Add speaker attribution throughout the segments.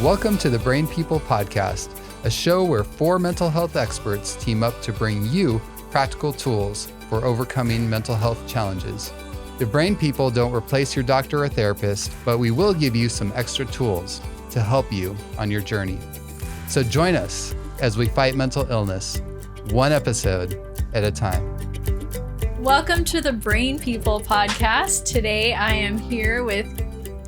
Speaker 1: Welcome to the Brain People Podcast, a show where four mental health experts team up to bring you practical tools for overcoming mental health challenges. The Brain People don't replace your doctor or therapist, but we will give you some extra tools to help you on your journey. So join us as we fight mental illness, one episode at a time.
Speaker 2: Welcome to the Brain People Podcast. Today I am here with,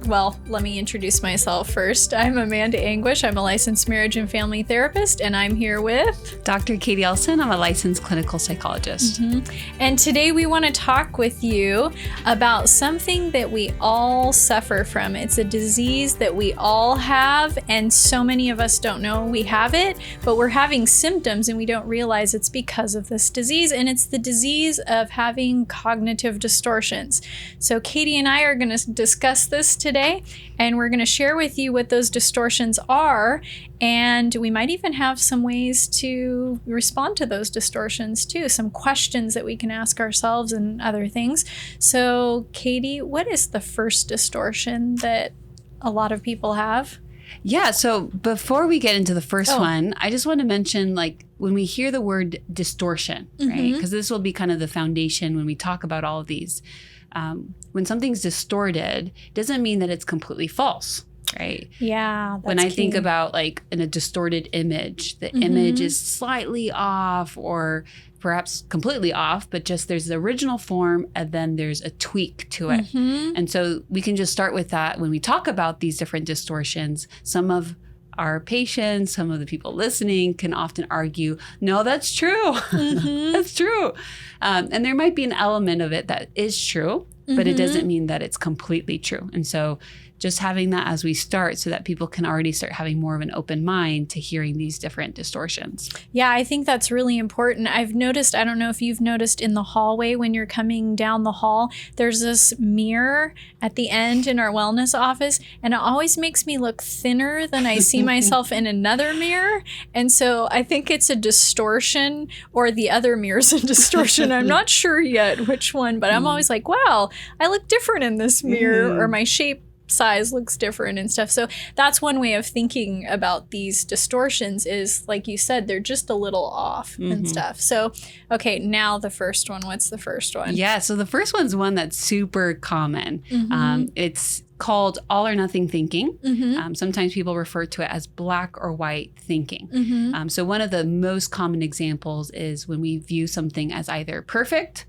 Speaker 2: let me introduce myself first. I'm Amanda Anguish. I'm a licensed marriage and family therapist, and I'm here with
Speaker 3: Dr. Katie Elsen. I'm a licensed clinical psychologist.
Speaker 2: And today we want to talk with you about something that we all suffer from. It's a disease that we all have, and so many of us don't know we have it, but we're having symptoms and we don't realize it's because of this disease, and it's the disease of having cognitive distortions. So Katie and I are going to discuss this today, and we're going to share with you what those distortions are, and we might even have some ways to respond to those distortions too, some questions that we can ask ourselves and other things. So Katie, what is the first distortion that a lot of people have?
Speaker 3: Yeah, so before we get into the first one, I just want to mention, when we hear the word distortion, right? Because this will be kind of the foundation when we talk about all of these. When something's distorted, doesn't mean that it's completely false, right?
Speaker 2: Yeah, that's
Speaker 3: when I
Speaker 2: key.
Speaker 3: think about in a distorted image, the image is slightly off or perhaps completely off, but just there's the original form and then there's a tweak to it. And so we can just start with that when we talk about these different distortions. Some of our patients, some of the people listening can often argue, no, that's true. That's true. And there might be an element of it that is true, but it doesn't mean that it's completely true. And so just having that as we start so that people can already start having more of an open mind to hearing these different distortions.
Speaker 2: Yeah, I think that's really important. I've noticed, I don't know if you've noticed in the hallway when you're coming down the hall, there's this mirror at the end in our wellness office, and it always makes me look thinner than I see myself in another mirror. And so I think it's a distortion, or the other mirror's a distortion. I'm not sure yet which one, but I'm always like, wow, I look different in this mirror, or my shape size looks different and stuff. So that's one way of thinking about these distortions is, like you said, they're just a little off and stuff. So, okay, now the first one. What's the first one?
Speaker 3: Yeah, so the first one's one that's super common. It's called all or nothing thinking. Sometimes people refer to it as black or white thinking. So one of the most common examples is when we view something as either perfect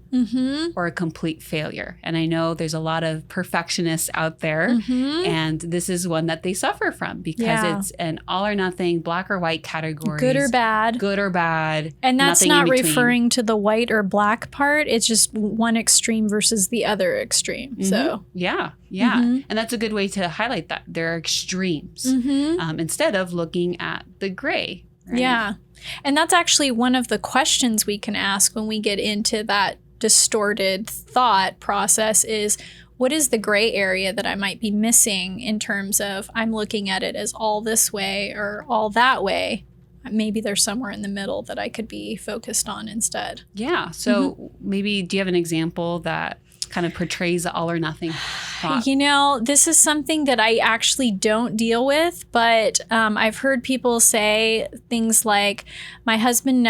Speaker 3: or a complete failure. And I know there's a lot of perfectionists out there, and this is one that they suffer from because it's an all or nothing, black or white category.
Speaker 2: Good or bad.
Speaker 3: Good or bad.
Speaker 2: And that's not referring to the white or black part. It's just one extreme versus the other extreme. So
Speaker 3: yeah. And that's a good way to highlight that. There are extremes instead of looking at the gray. Right?
Speaker 2: Yeah. And that's actually one of the questions we can ask when we get into that distorted thought process is, what is the gray area that I might be missing in terms of I'm looking at it as all this way or all that way? Maybe there's somewhere in the middle that I could be focused on instead.
Speaker 3: Yeah. So maybe do you have an example that kind of portrays the all or nothing thought?
Speaker 2: You know, this is something that I actually don't deal with, but I've heard people say things like, my husband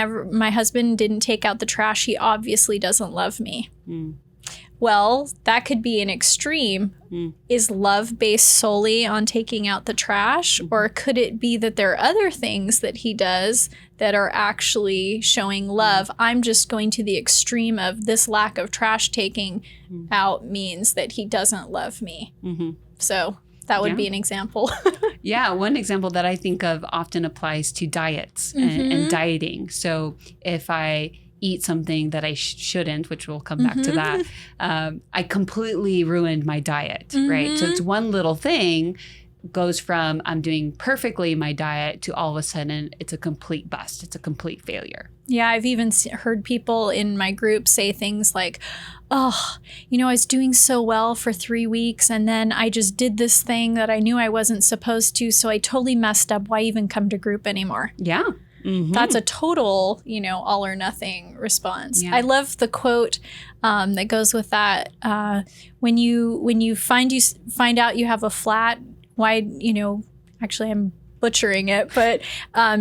Speaker 2: didn't take out the trash. He obviously doesn't love me. Well, that could be an extreme. Is love based solely on taking out the trash? Or could it be that there are other things that he does that are actually showing love? I'm just going to the extreme of this lack of trash taking out means that he doesn't love me. So that would be an example.
Speaker 3: Yeah, one example that I think of often applies to diets and dieting. So if I eat something that I shouldn't, which we'll come back to that, I completely ruined my diet, right? So it's one little thing goes from I'm doing perfectly my diet to all of a sudden it's a complete bust. It's a complete failure.
Speaker 2: Yeah, I've even heard people in my group say things like, oh, I was doing so well for 3 weeks and then I just did this thing that I knew I wasn't supposed to, so I totally messed up. Why even come to group anymore? Yeah. That's a total, all or nothing response. Yeah. I love the quote that goes with that. When you find out you have a flat, why, actually I'm butchering it, but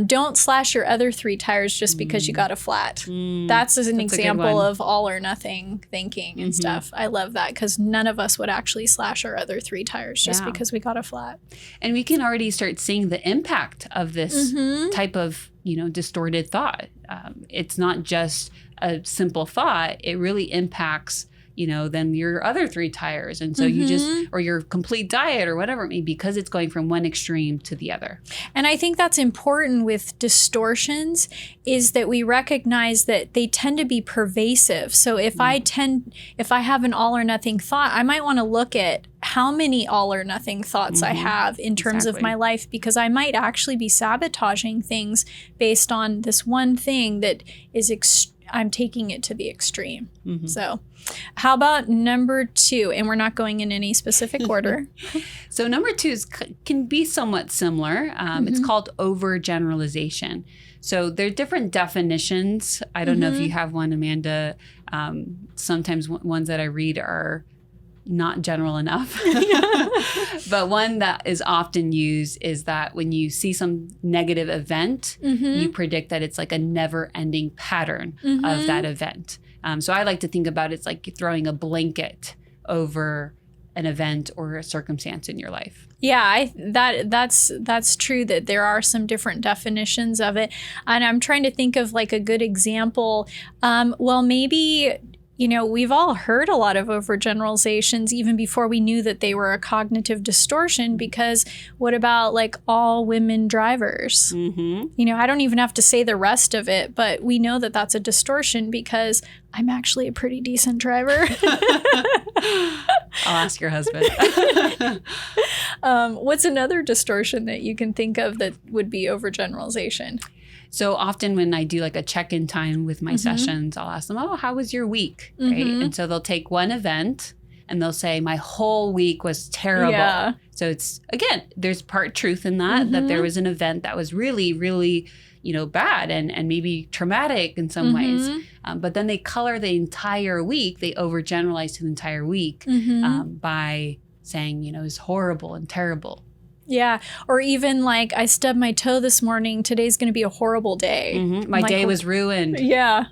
Speaker 2: don't slash your other 3 tires just because you got a flat. That's an example of all or nothing thinking and stuff. I love that because none of us would actually slash our other 3 tires just because we got a flat.
Speaker 3: And we can already start seeing the impact of this type of, distorted thought. It's not just a simple thought. It really impacts then your other 3 tires. And so you just, or your complete diet or whatever it may be, because it's going from one extreme to the other.
Speaker 2: And I think that's important with distortions is that we recognize that they tend to be pervasive. So if I have an all or nothing thought, I might want to look at how many all or nothing thoughts I have in terms of my life, because I might actually be sabotaging things based on this one thing that is I'm taking it to the extreme. So how about number 2? And we're not going in any specific order.
Speaker 3: So number 2 can be somewhat similar. It's called overgeneralization. So there are different definitions. I don't know if you have one, Amanda. Sometimes ones that I read are not general enough. But one that is often used is that when you see some negative event, you predict that it's like a never-ending pattern of that event. So I like to think about it's like throwing a blanket over an event or a circumstance in your life.
Speaker 2: Yeah, that's true that there are some different definitions of it. And I'm trying to think of like a good example. Well, maybe we've all heard a lot of overgeneralizations even before we knew that they were a cognitive distortion, because what about like all women drivers? I don't even have to say the rest of it, but we know that that's a distortion because I'm actually a pretty decent driver.
Speaker 3: I'll ask your husband.
Speaker 2: What's another distortion that you can think of that would be overgeneralization?
Speaker 3: So often when I do like a check-in time with my sessions, I'll ask them, how was your week? Right? And so they'll take one event and they'll say, my whole week was terrible. Yeah. So it's, again, there's part truth in that there was an event that was really, really, bad and maybe traumatic in some ways. But then they color the entire week. They overgeneralize to the entire week by saying, it was horrible and terrible.
Speaker 2: Yeah. Or even like, I stubbed my toe this morning. Today's going to be a horrible day.
Speaker 3: My day was ruined.
Speaker 2: Yeah.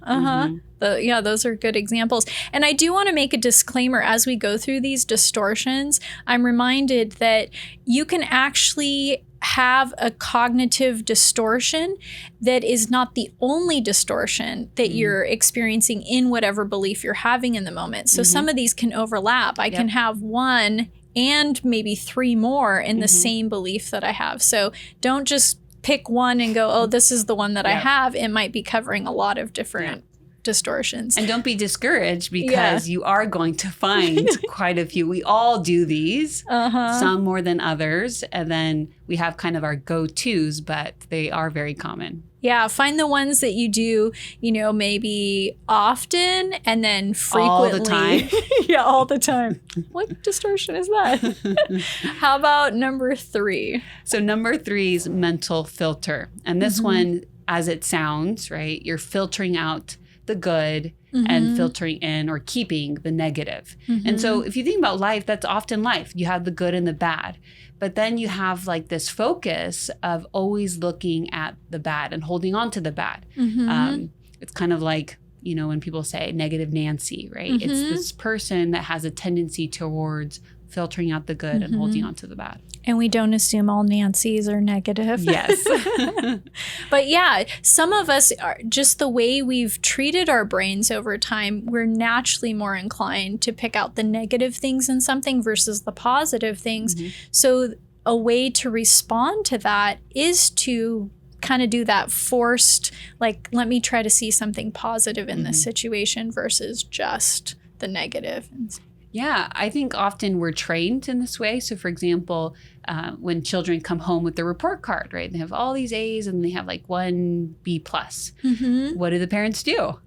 Speaker 2: Those are good examples. And I do want to make a disclaimer as we go through these distortions. I'm reminded that you can actually have a cognitive distortion that is not the only distortion that you're experiencing in whatever belief you're having in the moment. So some of these can overlap. I can have one and maybe 3 more in the same belief that I have. So don't just pick one and go, oh, this is the one that I have. It might be covering a lot of different distortions.
Speaker 3: And don't be discouraged because you are going to find quite a few. We all do these, some more than others. And then we have kind of our go-tos, but they are very common.
Speaker 2: Yeah, find the ones that you do, maybe often and then frequently.
Speaker 3: All the time.
Speaker 2: All the time. What distortion is that? How about number 3?
Speaker 3: So number 3 is mental filter. And this one, as it sounds, right, you're filtering out the good and filtering in or keeping the negative. And so if you think about life, that's often life. You have the good and the bad. But then you have like this focus of always looking at the bad and holding on to the bad. It's kind of like, when people say negative Nancy, right? It's this person that has a tendency towards filtering out the good and holding on to the bad.
Speaker 2: And we don't assume all Nancys are negative.
Speaker 3: Yes.
Speaker 2: But yeah, some of us are just the way we've treated our brains over time, we're naturally more inclined to pick out the negative things in something versus the positive things. So a way to respond to that is to kind of do that forced, like, let me try to see something positive in this situation versus just the negative.
Speaker 3: Yeah, I think often we're trained in this way. So for example, when children come home with their report card, right? They have all these A's and they have like 1 B+. What do the parents do?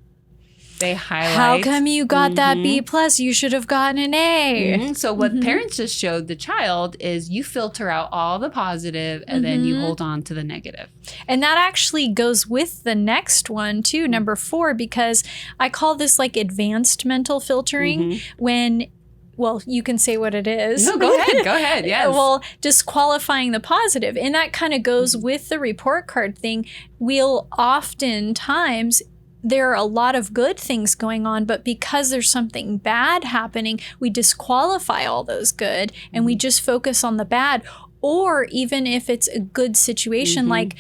Speaker 3: They highlight.
Speaker 2: How come you got that B+? You should have gotten an A.
Speaker 3: So what parents just showed the child is you filter out all the positive and then you hold on to the negative.
Speaker 2: And that actually goes with the next one too, number 4, because I call this like advanced mental filtering when well, you can say what it is.
Speaker 3: No, go ahead. Yes.
Speaker 2: Well, disqualifying the positive. And that kind of goes with the report card thing. We'll oftentimes, there are a lot of good things going on, but because there's something bad happening, we disqualify all those good and we just focus on the bad. Or even if it's a good situation, like,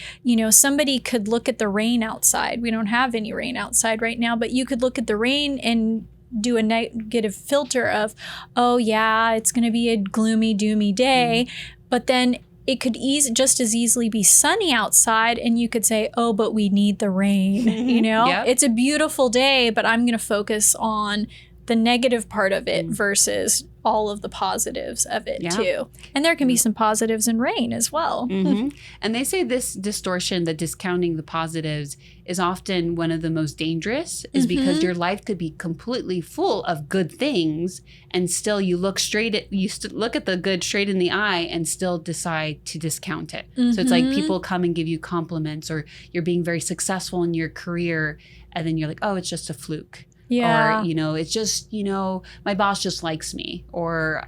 Speaker 2: somebody could look at the rain outside. We don't have any rain outside right now, but you could look at the rain and do a negative filter of, oh yeah, it's going to be a gloomy, doomy day. But then it could just as easily be sunny outside, and you could say, oh, but we need the rain.
Speaker 3: Yep.
Speaker 2: It's a beautiful day, but I'm going to focus on the negative part of it versus all of the positives of it too. And there can be some positives in rain as well.
Speaker 3: And they say this distortion, the discounting the positives, is often one of the most dangerous, is because your life could be completely full of good things, and still you look look at the good straight in the eye and still decide to discount it. So it's like people come and give you compliments, or you're being very successful in your career, and then you're like, oh, it's just a fluke.
Speaker 2: Yeah.
Speaker 3: Or, it's just, my boss just likes me. Or,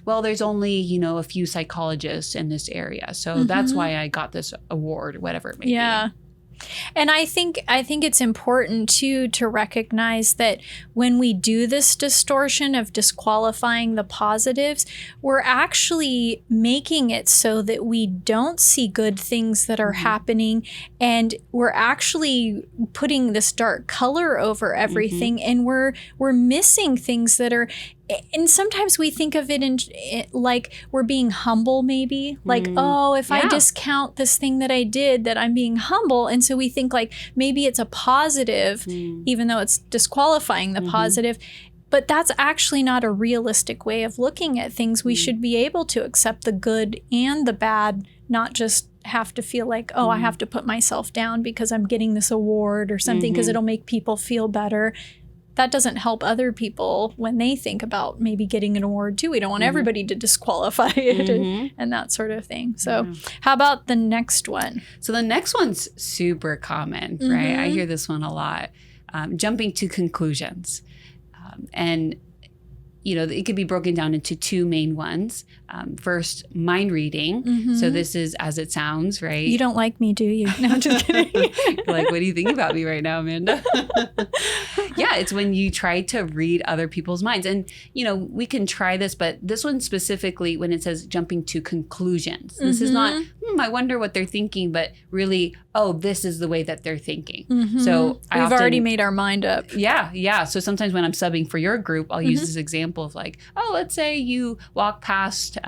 Speaker 3: well, there's only, a few psychologists in this area. So that's why I got this award, whatever it may be.
Speaker 2: And I think it's important too to recognize that when we do this distortion of disqualifying the positives, we're actually making it so that we don't see good things that are happening, and we're actually putting this dark color over everything, and we're missing things that are. And sometimes we think of it in like we're being humble, maybe like, oh, if I discount this thing that I did, that I'm being humble. And so we think like maybe it's a positive, even though it's disqualifying the positive. But that's actually not a realistic way of looking at things. We should be able to accept the good and the bad, not just have to feel like, oh, I have to put myself down because I'm getting this award or something because it'll make people feel better. That doesn't help other people when they think about maybe getting an award too. We don't want everybody to disqualify it and that sort of thing. So how about the next one?
Speaker 3: So the next one's super common, right? I hear this one a lot. Jumping to conclusions. And it could be broken down into two main ones. First, mind reading. So this is as it sounds, right?
Speaker 2: You don't like me, do you? No, I'm just kidding.
Speaker 3: Like, what do you think about me right now, Amanda? Yeah, it's when you try to read other people's minds. And, we can try this, but this one specifically, when it says jumping to conclusions, this is not, I wonder what they're thinking, but really, oh, this is the way that they're thinking. So
Speaker 2: we've already made our mind up.
Speaker 3: Yeah. So sometimes when I'm subbing for your group, I'll use this example of like, oh, let's say you walk past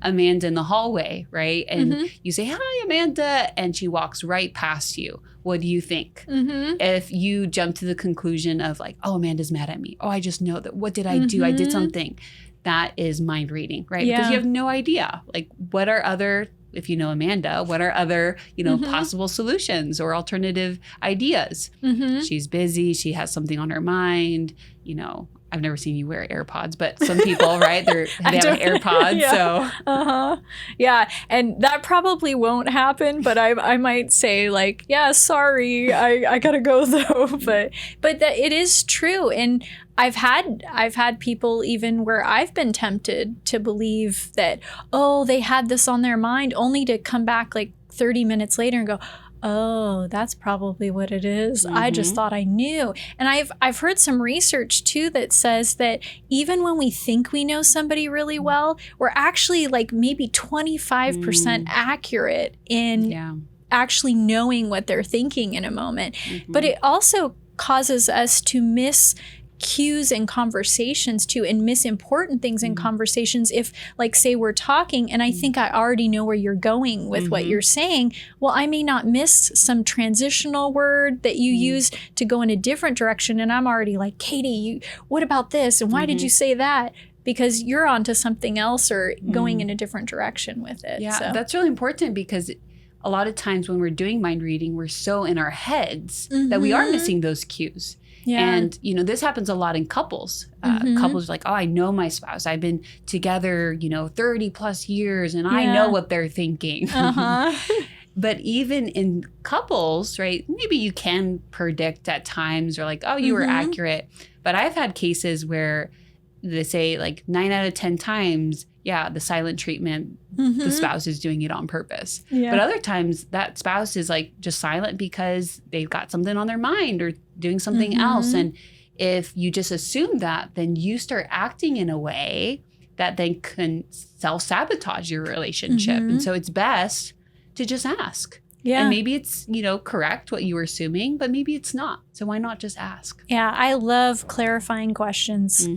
Speaker 3: Amanda in the hallway, right? And you say, hi, Amanda. And she walks right past you. What do you think? If you jump to the conclusion of like, oh, Amanda's mad at me. Oh, I just know that. What did I do? I did something. That is mind reading, right? Because you have no idea. Like, what are other, if you know Amanda, what are other, possible solutions or alternative ideas? She's busy. She has something on her mind. I've never seen you wear AirPods, but some people, right? They have AirPods, so.
Speaker 2: Yeah, and that probably won't happen, but I might say like, yeah, sorry, I gotta go though. But it is true, and I've had people even where I've been tempted to believe that, oh, they had this on their mind, only to come back like 30 minutes later and go, oh, that's probably what it is. I just thought I knew. And I've heard some research too that says that even when we think we know somebody really well, we're actually like maybe 25% accurate in actually knowing what they're thinking in a moment. But it also causes us to miss cues in conversations too, and miss important things in conversations. If, like, say we're talking and I think I already know where you're going with what you're saying, well, I may not miss some transitional word that you use to go in a different direction, and I'm already like, Katie, what about this, and why did you say that? Because you're onto something else or going in a different direction with it.
Speaker 3: Yeah, that's really important, because a lot of times when we're doing mind reading, we're so in our heads that we are missing those cues. Yeah. And, this happens a lot in couples. Couples are like, oh, I know my spouse. I've been together, 30 plus years, and I know what they're thinking. But even in couples, right, maybe you can predict at times, or like, oh, you were accurate. But I've had cases where they say like 9 out of 10 times, yeah, the silent treatment, the spouse is doing it on purpose.
Speaker 2: Yeah.
Speaker 3: But other times that spouse is like just silent because they've got something on their mind or doing something else. And if you just assume that, then you start acting in a way that then can self-sabotage your relationship. And so it's best to just ask.
Speaker 2: Yeah.
Speaker 3: And maybe it's, correct what you were assuming, but maybe it's not. So why not just ask?
Speaker 2: Yeah, I love clarifying questions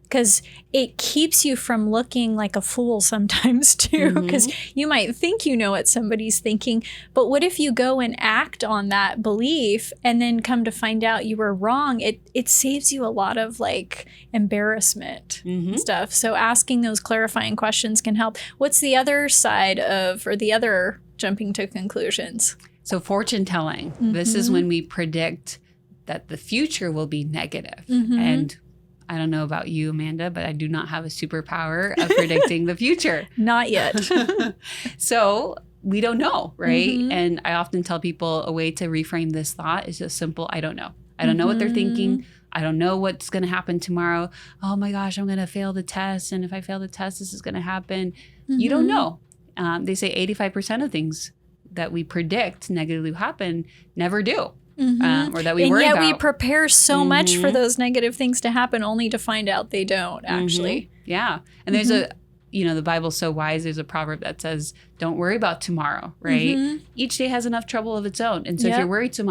Speaker 2: because it keeps you from looking like a fool sometimes too, because you might think you know what somebody's thinking, but what if you go and act on that belief and then come to find out you were wrong? It saves you a lot of like embarrassment and stuff. So asking those clarifying questions can help. What's the other side of, or the other jumping to conclusions?
Speaker 3: So fortune telling, this is when we predict that the future will be negative. And I don't know about you, Amanda, but I do not have a superpower of predicting the future.
Speaker 2: Not yet.
Speaker 3: So we don't know, right? And I often tell people a way to reframe this thought is just simple, I don't know. I don't know what they're thinking. I don't know what's going to happen tomorrow. Oh my gosh, I'm going to fail the test. And if I fail the test, this is going to happen. You don't know. They say 85% of things that we predict negatively happen never do, or that we worry about.
Speaker 2: And yet we prepare so much for those negative things to happen only to find out they don't actually.
Speaker 3: Yeah. And there's the Bible's so wise. There's a proverb that says, don't worry about tomorrow, right? Each day has enough trouble of its own. And so if you're worried so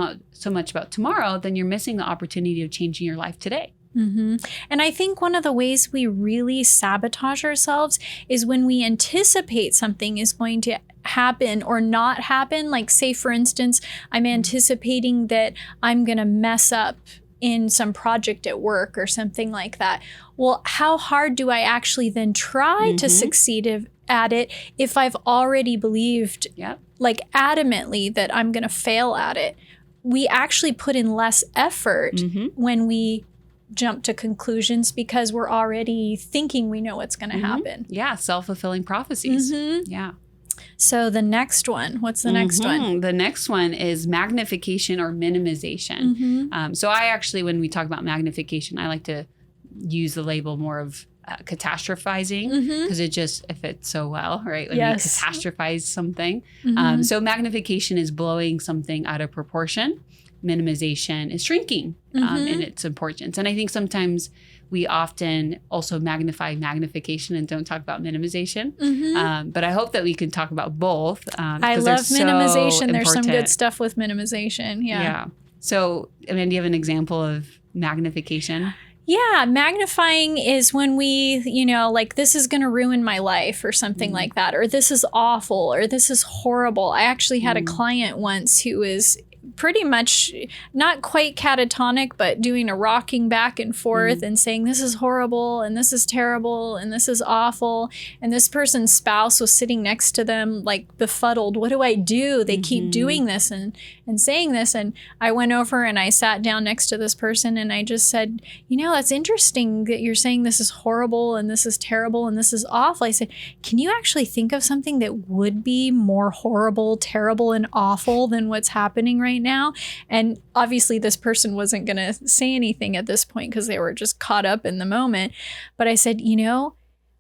Speaker 3: much about tomorrow, then you're missing the opportunity of changing your life today.
Speaker 2: And I think one of the ways we really sabotage ourselves is when we anticipate something is going to happen or not happen. Like, say, for instance, I'm anticipating that I'm going to mess up in some project at work or something like that. Well, how hard do I actually then try to succeed at it if I've already believed like adamantly that I'm going to fail at it? We actually put in less effort when we jump to conclusions because we're already thinking we know what's going to happen.
Speaker 3: Yeah, self-fulfilling prophecies. Yeah.
Speaker 2: So the next one, what's the next one?
Speaker 3: The next one is magnification or minimization. So I actually, when we talk about magnification, I like to use the label more of catastrophizing because it just fits so well, right? When we catastrophize something. So magnification is blowing something out of proportion. Minimization is shrinking in its importance. And I think sometimes we often also magnify magnification and don't talk about minimization. But I hope that we can talk about both.
Speaker 2: I love minimization. So there's some good stuff with minimization. Yeah.
Speaker 3: So, Amanda, do you have an example of magnification?
Speaker 2: Yeah, magnifying is when we, like, this is going to ruin my life or something like that, or this is awful, or this is horrible. I actually had a client once who was pretty much not quite catatonic, but doing a rocking back and forth and saying, this is horrible and this is terrible and this is awful. And this person's spouse was sitting next to them, like befuddled. What do I do? They keep doing this and saying this. And I went over and I sat down next to this person and I just said, that's interesting that you're saying this is horrible and this is terrible and this is awful. I said, can you actually think of something that would be more horrible, terrible, and awful than what's happening right now? And obviously this person wasn't going to say anything at this point because they were just caught up in the moment. But I said,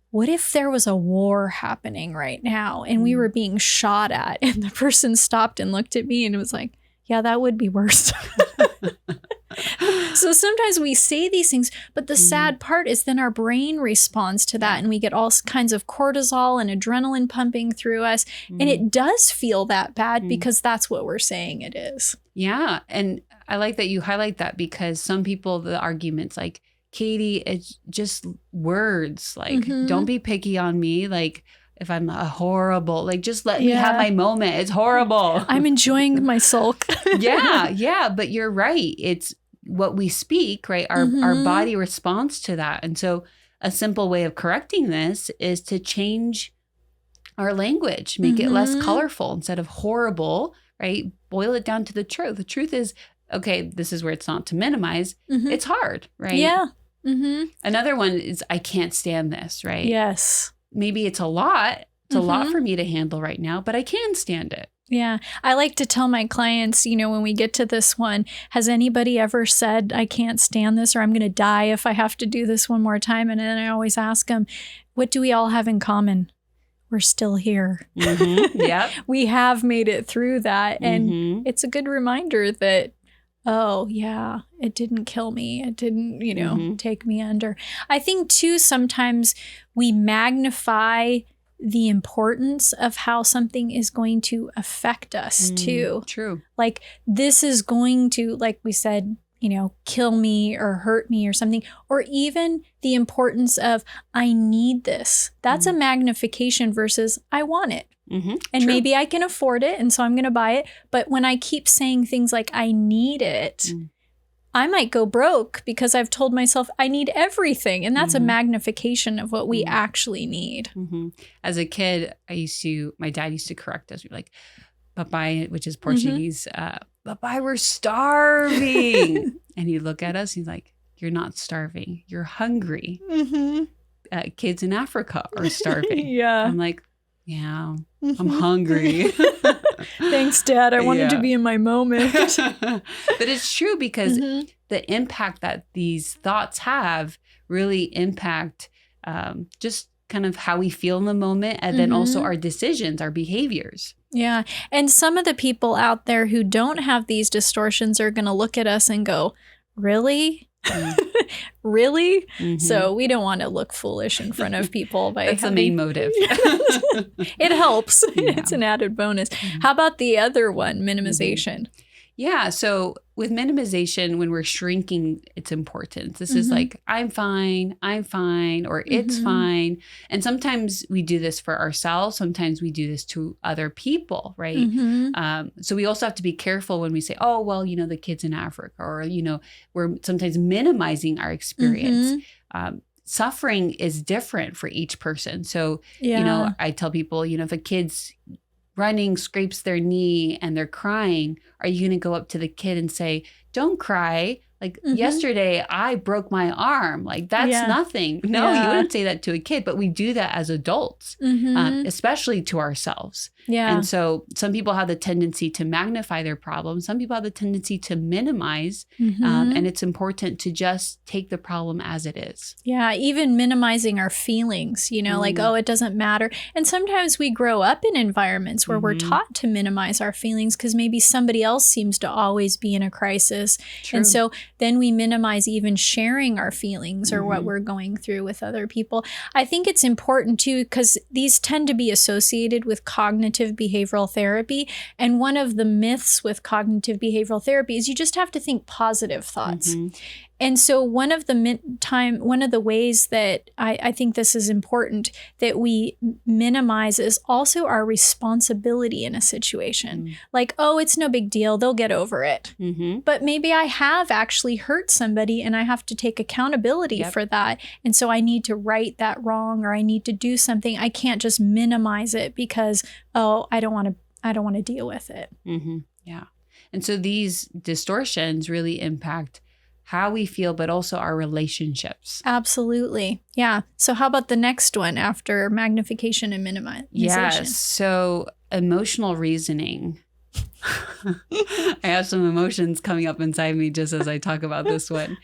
Speaker 2: what if there was a war happening right now and we were being shot at? And the person stopped and looked at me and was like, yeah, that would be worse. So sometimes we say these things, but the sad part is then our brain responds to that and we get all kinds of cortisol and adrenaline pumping through us. And it does feel that bad because that's what we're saying it is. Yeah.
Speaker 3: And I like that you highlight that because some people, the arguments like, Katie, it's just words. Like, don't be picky on me. Like, if I'm a horrible, like, just let me have my moment. It's horrible.
Speaker 2: I'm enjoying my sulk.
Speaker 3: Yeah. But you're right. It's what we speak, right? Our body responds to that. And so a simple way of correcting this is to change our language, make it less colorful instead of horrible, right? Boil it down to the truth. The truth is, okay, this is where it's not to minimize. It's hard, right?
Speaker 2: Yeah.
Speaker 3: Another one is, I can't stand this, right?
Speaker 2: Yes.
Speaker 3: Maybe it's a lot. It's a lot for me to handle right now, but I can stand it.
Speaker 2: Yeah. I like to tell my clients, when we get to this one, has anybody ever said, I can't stand this, or I'm going to die if I have to do this one more time? And then I always ask them, what do we all have in common? We're still here.
Speaker 3: Mm-hmm. Yep.
Speaker 2: We have made it through that. And it's a good reminder that, oh, yeah, it didn't kill me. It didn't, take me under. I think, too, sometimes we magnify the importance of how something is going to affect us, too.
Speaker 3: True.
Speaker 2: Like, this is going to, like we said, kill me or hurt me or something, or even the importance of, I need this. That's a magnification versus I want it. And maybe I can afford it, and so I'm going to buy it. But when I keep saying things like, I need it, I might go broke because I've told myself I need everything. And that's a magnification of what we actually need.
Speaker 3: As a kid, my dad used to correct us. We'd be like, papai, which is Portuguese, papai, we're starving. And he'd look at us, he's like, you're not starving, you're hungry. Kids in Africa are starving.
Speaker 2: Yeah.
Speaker 3: I'm like, yeah, I'm hungry.
Speaker 2: Thanks, Dad. I wanted to be in my moment.
Speaker 3: But it's true, because the impact that these thoughts have really impact just kind of how we feel in the moment, and then also our decisions, our behaviors.
Speaker 2: Yeah. And some of the people out there who don't have these distortions are going to look at us and go, really? Really? So we don't want to look foolish in front of people.
Speaker 3: That's the main motive.
Speaker 2: It helps. Yeah. It's an added bonus. How about the other one, minimization?
Speaker 3: Yeah. So with minimization, when we're shrinking its importance, this is like, I'm fine, or it's fine. And sometimes we do this for ourselves. Sometimes we do this to other people, right? So we also have to be careful when we say, oh, well, the kids in Africa, or, we're sometimes minimizing our experience. Suffering is different for each person. So, I tell people, if a kid's running, scrapes their knee, and they're crying, are you going to go up to the kid and say, don't cry? Like, yesterday I broke my arm. Like, that's nothing. No, you wouldn't say that to a kid, but we do that as adults, especially to ourselves.
Speaker 2: Yeah.
Speaker 3: And so some people have the tendency to magnify their problems. Some people have the tendency to minimize. And it's important to just take the problem as it is.
Speaker 2: Yeah. Even minimizing our feelings, like, oh, it doesn't matter. And sometimes we grow up in environments where we're taught to minimize our feelings because maybe somebody else seems to always be in a crisis.
Speaker 3: True.
Speaker 2: And so then we minimize even sharing our feelings or what we're going through with other people. I think it's important too, because these tend to be associated with cognitive behavioral therapy. And one of the myths with cognitive behavioral therapy is you just have to think positive thoughts. And so one of the ways that I think this is important that we minimize is also our responsibility in a situation. Like, oh, it's no big deal. They'll get over it. But maybe I have actually hurt somebody and I have to take accountability for that. And so I need to right that wrong, or I need to do something. I can't just minimize it because, oh, I don't want to deal with it.
Speaker 3: Yeah. And so these distortions really impact how we feel, but also our relationships.
Speaker 2: Absolutely. Yeah. So how about the next one after magnification and minimization?
Speaker 3: Yes. So emotional reasoning. I have some emotions coming up inside me just as I talk about this one.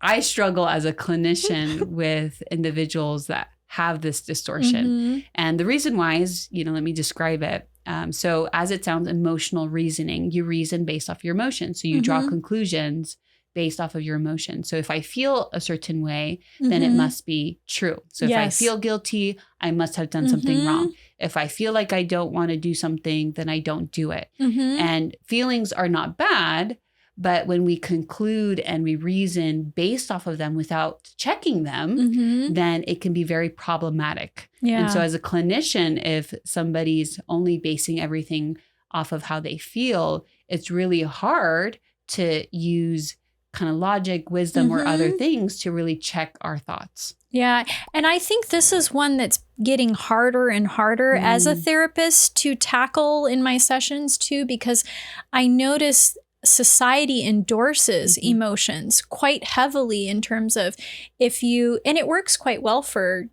Speaker 3: I struggle as a clinician with individuals that have this distortion. And the reason why is, let me describe it. So as it sounds, emotional reasoning, you reason based off your emotions. So you draw conclusions based off of your emotions. So if I feel a certain way, then it must be true. So if I feel guilty, I must have done something wrong. If I feel like I don't want to do something, then I don't do it. And feelings are not bad, but when we conclude and we reason based off of them without checking them, then it can be very problematic.
Speaker 2: Yeah.
Speaker 3: And so as a clinician, if somebody's only basing everything off of how they feel, it's really hard to use kind of logic, wisdom, or other things to really check our thoughts.
Speaker 2: Yeah. And I think this is one that's getting harder and harder as a therapist to tackle in my sessions too, because I notice society endorses emotions quite heavily in terms of and it works quite well for,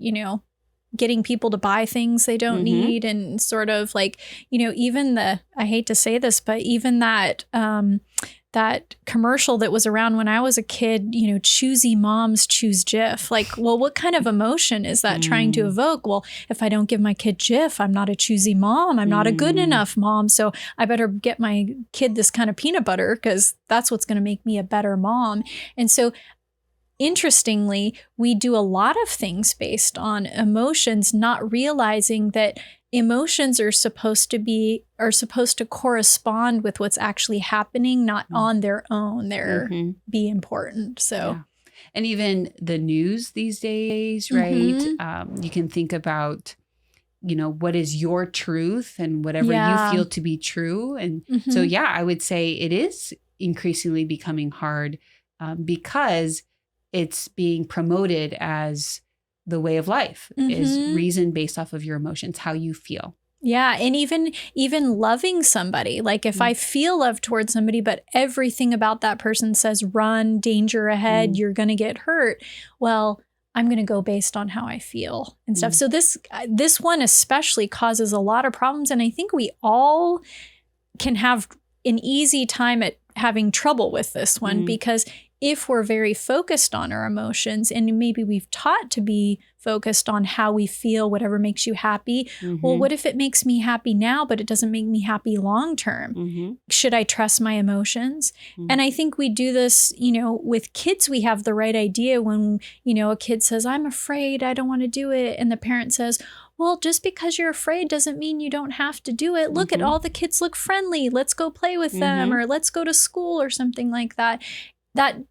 Speaker 2: getting people to buy things they don't need, and sort of like, even I hate to say this, but even that commercial that was around when I was a kid, choosy moms choose Jif. Like, well, what kind of emotion is that trying to evoke? Well, if I don't give my kid Jif, I'm not a choosy mom. I'm not a good enough mom. So I better get my kid this kind of peanut butter because that's what's going to make me a better mom. And so interestingly, we do a lot of things based on emotions, not realizing that emotions are supposed to correspond with what's actually happening, not on their own. They're be important. So,
Speaker 3: yeah. And even the news these days, right? You can think about, what is your truth and whatever you feel to be true. And so, I would say it is increasingly becoming hard because it's being promoted as the way of life is reason based off of your emotions, how you feel.
Speaker 2: Yeah. And even loving somebody, like if I feel love towards somebody, but everything about that person says, run, danger ahead, you're going to get hurt. Well, I'm going to go based on how I feel and stuff. So this one especially causes a lot of problems. And I think we all can have an easy time at having trouble with this one because if we're very focused on our emotions and maybe we've taught to be focused on how we feel, whatever makes you happy. Well, what if it makes me happy now, but it doesn't make me happy long term? Should I trust my emotions? And I think we do this, with kids, we have the right idea when, a kid says, I'm afraid, I don't want to do it. And the parent says, well, just because you're afraid doesn't mean you don't have to do it. Look at all the kids look friendly. Let's go play with them or let's go to school or something like that.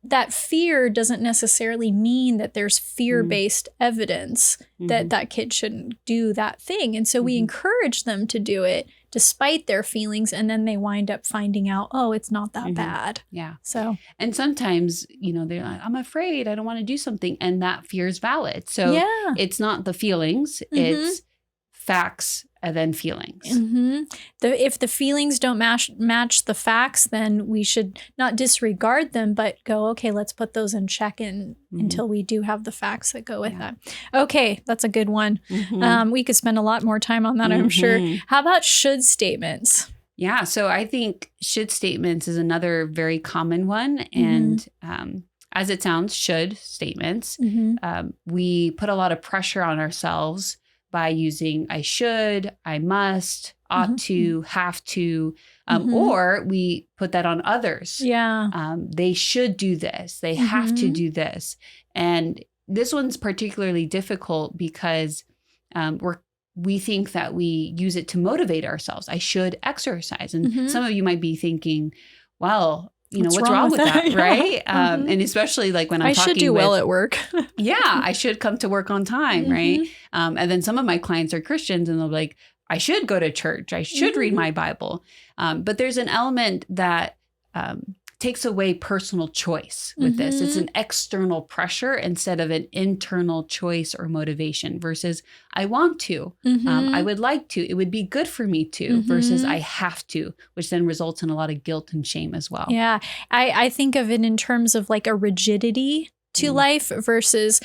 Speaker 2: That fear doesn't necessarily mean that there's fear-based evidence that kid shouldn't do that thing. And so we encourage them to do it despite their feelings. And then they wind up finding out, oh, it's not that bad.
Speaker 3: Yeah.
Speaker 2: So,
Speaker 3: and sometimes, they're like, I'm afraid, I don't want to do something. And that fear is valid. So it's not the feelings, it's facts and then feelings.
Speaker 2: If the feelings don't match the facts, then we should not disregard them, but go, okay, let's put those in check until we do have the facts that go with that. Okay, that's a good one. We could spend a lot more time on that, I'm sure. How about should statements?
Speaker 3: Yeah, so I think should statements is another very common one. And as it sounds, should statements, we put a lot of pressure on ourselves by using I should, I must, ought to, have to, or we put that on others.
Speaker 2: Yeah.
Speaker 3: They should do this. They have to do this. And this one's particularly difficult because we think that we use it to motivate ourselves. I should exercise. And some of you might be thinking, well, what's wrong with that? Right? And especially like when I'm talking
Speaker 2: should do well at work.
Speaker 3: I should come to work on time. Right. And then some of my clients are Christians and they'll be like, I should go to church. I should read my Bible. But there's an element that takes away personal choice with this. It's an external pressure instead of an internal choice or motivation versus I want to, I would like to, it would be good for me to versus I have to, which then results in a lot of guilt and shame as well.
Speaker 2: Yeah. I think of it in terms of like a rigidity to life versus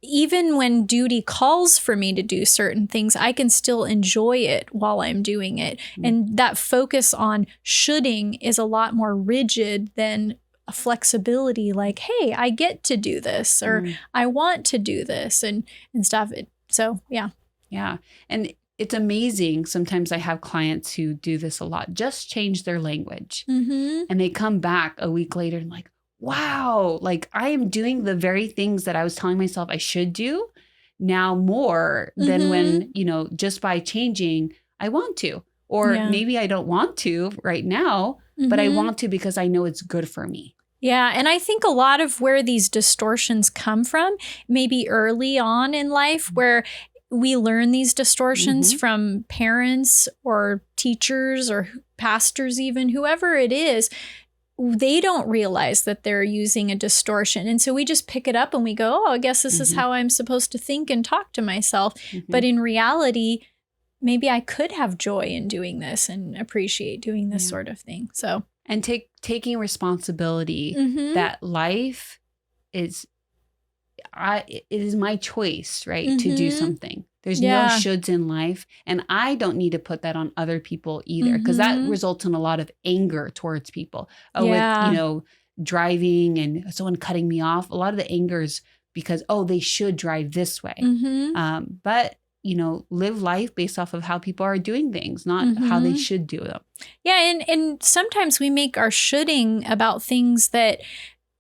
Speaker 2: even when duty calls for me to do certain things, I can still enjoy it while I'm doing it. And that focus on shoulding is a lot more rigid than a flexibility like, hey, I get to do this or I want to do this and stuff. So, yeah.
Speaker 3: Yeah. And it's amazing. Sometimes I have clients who do this a lot, just change their language. And they come back a week later and like, wow, like I am doing the very things that I was telling myself I should do now more than when, just by changing, I want to, or maybe I don't want to right now, but I want to because I know it's good for me.
Speaker 2: Yeah. And I think a lot of where these distortions come from, maybe early on in life where we learn these distortions from parents or teachers or pastors, even whoever it is. They don't realize that they're using a distortion. And so we just pick it up and we go, oh, I guess this is how I'm supposed to think and talk to myself. But in reality, maybe I could have joy in doing this and appreciate doing this sort of thing. So,
Speaker 3: and taking responsibility that life is, it is my choice, right, to do something. There's no shoulds in life. And I don't need to put that on other people either, because that results in a lot of anger towards people. With, driving and someone cutting me off. A lot of the anger is because, they should drive this way. But, live life based off of how people are doing things, not how they should do them.
Speaker 2: Yeah. And sometimes we make our shoulding about things that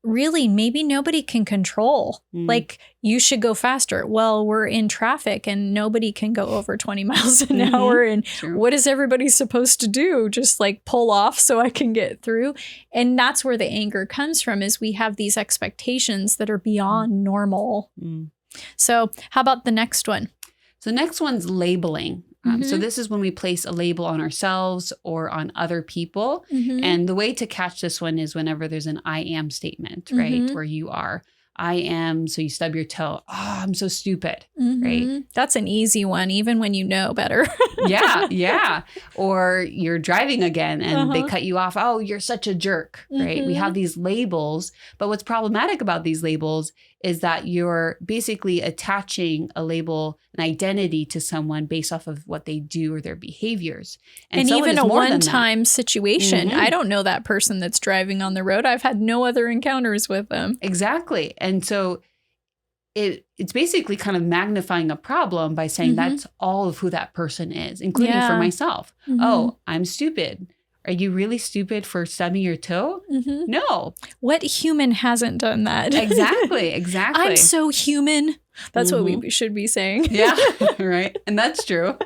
Speaker 2: really maybe nobody can control. Like, you should go faster. Well, we're in traffic and nobody can go over 20 miles an hour. And what is everybody supposed to do? Just like pull off so I can get through. And that's where the anger comes from, is we have these expectations that are beyond normal. So how about the next one?
Speaker 3: So the next one's labeling. So this is when we place a label on ourselves or on other people. And the way to catch this one is whenever there's an I am statement, right? Where you are, I am, so you stub your toe. Oh, I'm so stupid, right?
Speaker 2: That's an easy one, even when you know better.
Speaker 3: Yeah. Or you're driving again and they cut you off. Oh, you're such a jerk, right? We have these labels. But what's problematic about these labels is that you're basically attaching a label, an identity to someone based off of what they do or their behaviors.
Speaker 2: And even a one-time situation. I don't know that person that's driving on the road. I've had no other encounters with them.
Speaker 3: Exactly. And so it's basically kind of magnifying a problem by saying that's all of who that person is, including for myself. Oh, I'm stupid. Are you really stupid for stubbing your toe? No.
Speaker 2: What human hasn't done that?
Speaker 3: Exactly.
Speaker 2: I'm so human. That's what we should be saying.
Speaker 3: Yeah, right. And that's true.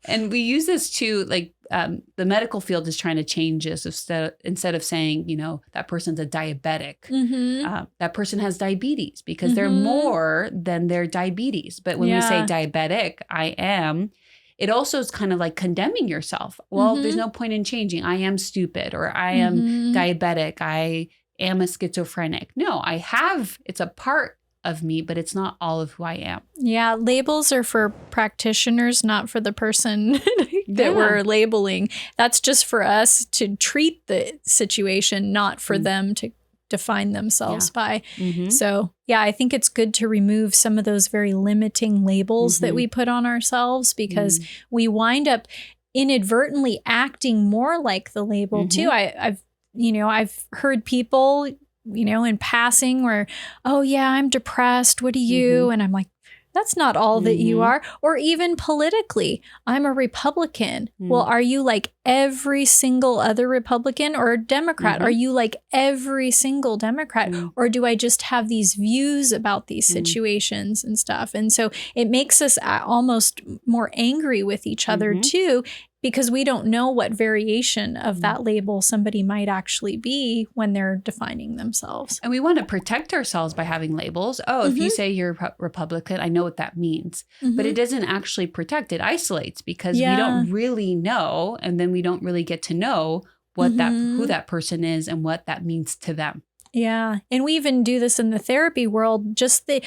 Speaker 3: And we use this too, like the medical field is trying to change this. Instead of saying, that person's a diabetic, that person has diabetes, because they're more than their diabetes. But when we say diabetic, I am, it also is kind of like condemning yourself. Well, there's no point in changing. I am stupid, or I am diabetic. I am a schizophrenic. No, it's a part of me, but it's not all of who I am.
Speaker 2: Yeah. Labels are for practitioners, not for the person that we're labeling. That's just for us to treat the situation, not for them to define themselves by. So I think it's good to remove some of those very limiting labels that we put on ourselves, because we wind up inadvertently acting more like the label too. I've heard people, in passing where, oh yeah, I'm depressed. What are you? And I'm like, that's not all that you are. Or even politically, I'm a Republican. Well, are you like every single other Republican, or a Democrat? Are you like every single Democrat? Or do I just have these views about these situations and stuff? And so it makes us almost more angry with each other too, because we don't know what variation of that label somebody might actually be when they're defining themselves.
Speaker 3: And we want to protect ourselves by having labels. Oh, if you say you're Republican, I know what that means. But it doesn't actually protect. It isolates, because we don't really know. And then we don't really get to know what who that person is and what that means to them.
Speaker 2: Yeah. And we even do this in the therapy world, just the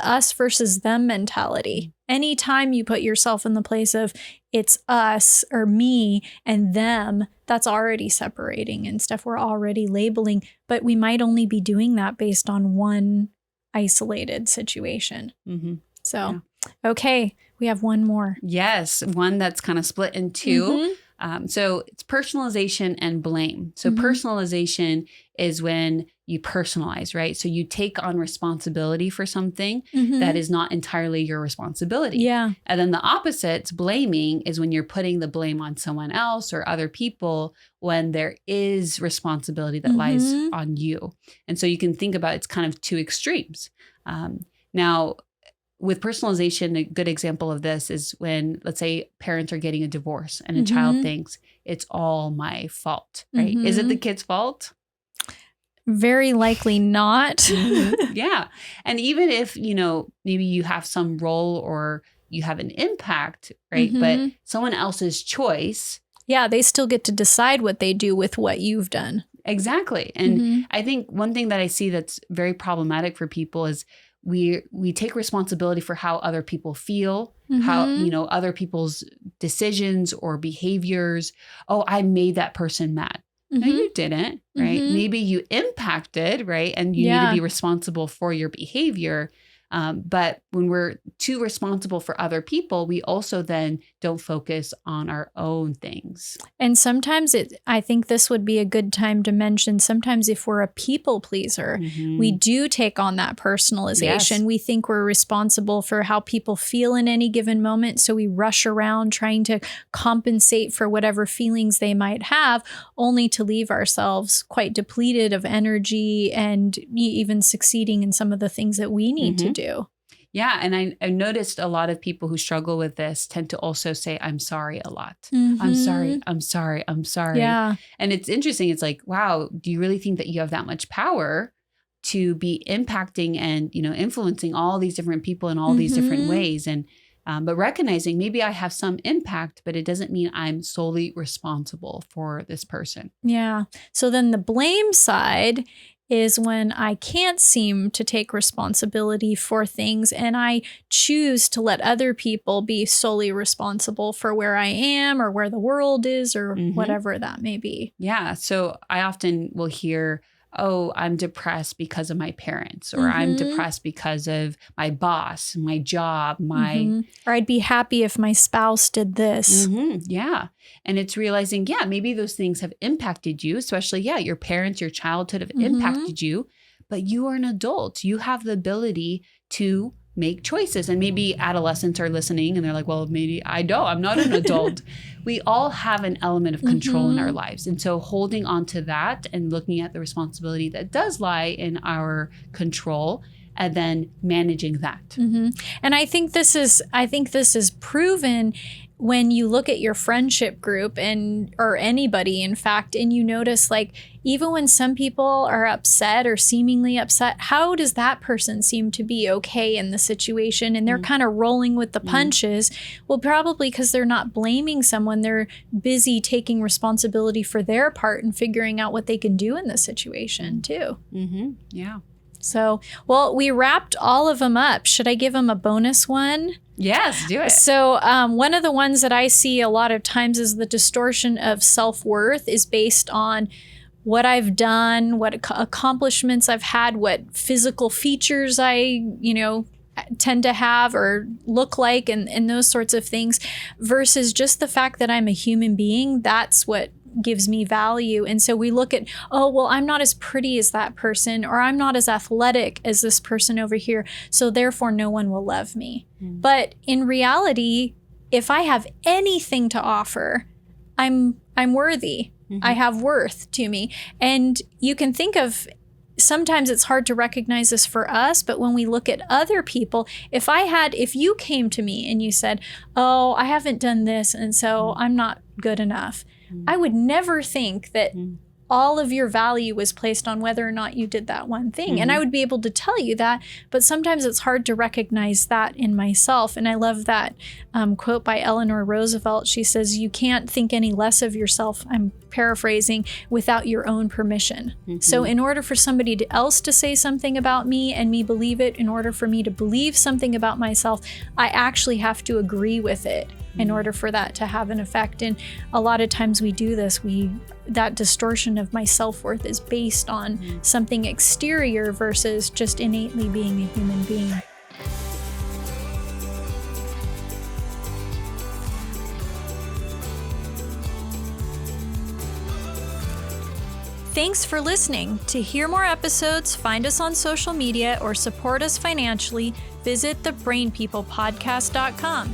Speaker 2: us versus them mentality. Anytime you put yourself in the place of it's us or me and them, that's already separating and stuff. We're already labeling, but we might only be doing that based on one isolated situation. So, okay, we have one more.
Speaker 3: Yes, one that's kind of split in two. So it's personalization and blame. So personalization is when you personalize, right? So you take on responsibility for something that is not entirely your responsibility.
Speaker 2: Yeah.
Speaker 3: And then the opposite, blaming, is when you're putting the blame on someone else or other people when there is responsibility that lies on you. And so you can think about it's kind of two extremes. Now, with personalization, a good example of this is when, let's say, parents are getting a divorce and a child thinks it's all my fault, right? Is it the kid's fault?
Speaker 2: Very likely not.
Speaker 3: Yeah. And even if, maybe you have some role or you have an impact, right? But someone else's choice.
Speaker 2: Yeah, they still get to decide what they do with what you've done.
Speaker 3: Exactly. And I think one thing that I see that's very problematic for people is we take responsibility for how other people feel, how, other people's decisions or behaviors. Oh, I made that person mad. No, you didn't, right? Maybe you impacted, right? And you need to be responsible for your behavior. But when we're too responsible for other people, we also then don't focus on our own things.
Speaker 2: And sometimes I think this would be a good time to mention, sometimes if we're a people pleaser, we do take on that personalization. Yes. We think we're responsible for how people feel in any given moment. So we rush around trying to compensate for whatever feelings they might have, only to leave ourselves quite depleted of energy and even succeeding in some of the things that we need to do.
Speaker 3: Yeah. And I noticed a lot of people who struggle with this tend to also say, I'm sorry a lot. I'm sorry.
Speaker 2: Yeah.
Speaker 3: And it's interesting. It's like, wow, do you really think that you have that much power to be impacting and, influencing all these different people in all these different ways? And, but recognizing maybe I have some impact, but it doesn't mean I'm solely responsible for this person.
Speaker 2: Yeah. So then the blame side is when I can't seem to take responsibility for things and I choose to let other people be solely responsible for where I am or where the world is or whatever that may be.
Speaker 3: Yeah. So I often will hear, oh, I'm depressed because of my parents, or I'm depressed because of my boss, my job,
Speaker 2: or I'd be happy if my spouse did this.
Speaker 3: Yeah. And it's realizing, maybe those things have impacted you, especially, your parents, your childhood have impacted you, but you are an adult. You have the ability to make choices. And maybe adolescents are listening and they're like, well, maybe I'm not an adult. We all have an element of control in our lives. And so holding on to that and looking at the responsibility that does lie in our control and then managing that.
Speaker 2: And I think this is proven when you look at your friendship group or anybody, in fact, and you notice, like, even when some people are upset or seemingly upset, how does that person seem to be okay in the situation? And they're kind of rolling with the punches. Well, probably because they're not blaming someone. They're busy taking responsibility for their part and figuring out what they can do in the situation too.
Speaker 3: Yeah.
Speaker 2: So, well, we wrapped all of them up. Should I give them a bonus one?
Speaker 3: Yes, do it.
Speaker 2: So one of the ones that I see a lot of times is the distortion of self-worth is based on what I've done, what accomplishments I've had, what physical features I, tend to have or look like and those sorts of things versus just the fact that I'm a human being. That's what gives me value. And so we look at, oh, well, I'm not as pretty as that person, or I'm not as athletic as this person over here, so therefore no one will love me. But in reality, if I have anything to offer, I'm worthy. I have worth to me. And you can think of, sometimes it's hard to recognize this for us, but when we look at other people, if you came to me and you said, oh, I haven't done this, and so I'm not good enough, I would never think that all of your value was placed on whether or not you did that one thing. And I would be able to tell you that, but sometimes it's hard to recognize that in myself. And I love that quote by Eleanor Roosevelt. She says, you can't think any less of yourself, I'm paraphrasing, without your own permission. So in order for somebody else to say something about me and me believe it, in order for me to believe something about myself, I actually have to agree with it in order for that to have an effect. And a lot of times we do this, that distortion of my self-worth is based on something exterior versus just innately being a human being. Thanks for listening. To hear more episodes, find us on social media, or support us financially, visit thebrainpeoplepodcast.com.